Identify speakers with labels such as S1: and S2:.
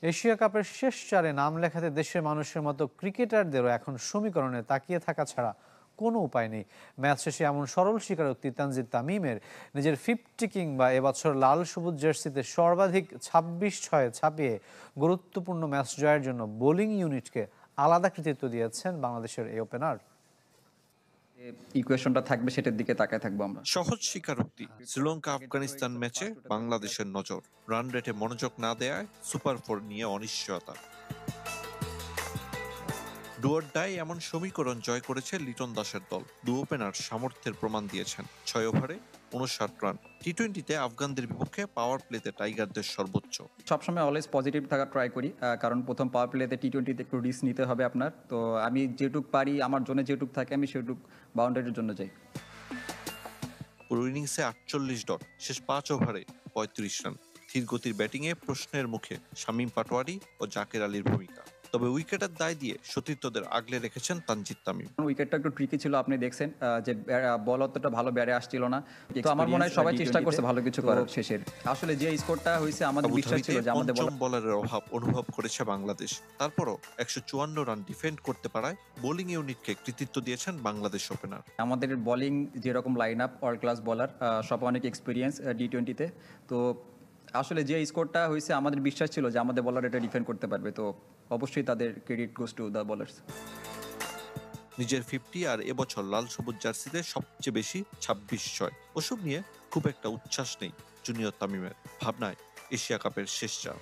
S1: Asia কাপের শেষ চারে নাম লেখাতে দেশের মানুষের মতো ক্রিকেটারদেরও এখন সমীকরণে তাকিয়ে থাকা ছাড়া কোনো উপায় নেই। ম্যাচ শেষে এমন সরল স্বীকারোক্তি তানজিদ তামিমের, নিজের 50 কিংবা এবছর লাল সবুজ জার্সিতে সর্বাধিক 26-6 ছাপিয়ে গুরুত্বপূর্ণ ম্যাচ জয়ের জন্য বোলিং ইউনিটকে আলাদা কৃতিত্ব দিয়েছেন বাংলাদেশের এই ওপেনার।
S2: ইকুয়েশনটা থাকবে সেটার দিকে তাকায় থাকবো আমরা।
S3: সহজ স্বীকারোক্তি, শ্রীলঙ্কা আফগানিস্তান ম্যাচে বাংলাদেশের নজর, রান রেটে মনোযোগ না দেয়ায় সুপার 4 নিয়ে অনিশ্চয়তা। ডুয়ার ডাই এমন সমীকরণ জয় করেছে লিটন দাসের দল। দু ওপেনার সামর্থ্যের প্রমাণ দিয়েছেন। 6 ওভারে 59 রান। টি-20তে আফগানদের বিপক্ষে পাওয়ার প্লেতে টাইগারদের সর্বোচ্চ।
S2: সবসময় অলওয়েজ পজিটিভ থাকার ট্রাই করি, কারণ প্রথম পাওয়ার প্লেতে টি-20তে একটু রিস্ক নিতে হবে আপনার। তো আমি যেটুক পারি, আমার জোনে যেটুক থাকে আমি সেটুক বাউন্ডারির জন্য যাই।
S3: পুরো ইনিংসে 48 ডট, শেষ 5 ওভারে 35 রান। ধীর গতির ব্যাটিংয়ে প্রশ্নের মুখে শামীম পাটোয়ারি ও জাকের আলীর ভূমিকা। তবে উইকেটের দায় দিয়ে সতীর্থদের আগলে রেখেছেন তানজিদ তামিম।
S2: উইকেটটা একটু ট্রিকি ছিল, আপনি দেখছেন যে বল অতটা ভালো ব্যারে আসছিল না। তো আমার মনে হয় সবাই চেষ্টা করছে ভালো কিছু করার শেষের। আসলে যে স্কোরটা হয়েছে আমাদের বিশ্বাস ছিল যে আমাদের
S3: পঞ্চম বলারের অভাব অনুভব করেছে বাংলাদেশ। তারপরও 154 রান ডিফেন্ড করতে পারায় বোলিং ইউনিটকে কৃতিত্ব দিয়েছেন বাংলাদেশ ওপেনার।
S2: আমাদের বোলিং যেরকম line up, world class bowler, সব অনেক এক্সপিরিয়েন্স টি-20তে। তো আসলে যে স্কোরটা হয়েছে আমাদের বিশ্বাস ছিল যে আমাদের বোলার এটা ডিফেন্ড করতে পারবে। তো অবশ্যই তাদের credit goes to the bowlers.
S3: নিজের 50 আর এবছর লাল সবুজ জার্সিতে সবচেয়ে বেশি 26-6। ওসব নিয়ে খুব একটা উচ্ছ্বাস নেই জুনিয়র তামিমের। ভাবনায় এশিয়া কাপের শেষ চার।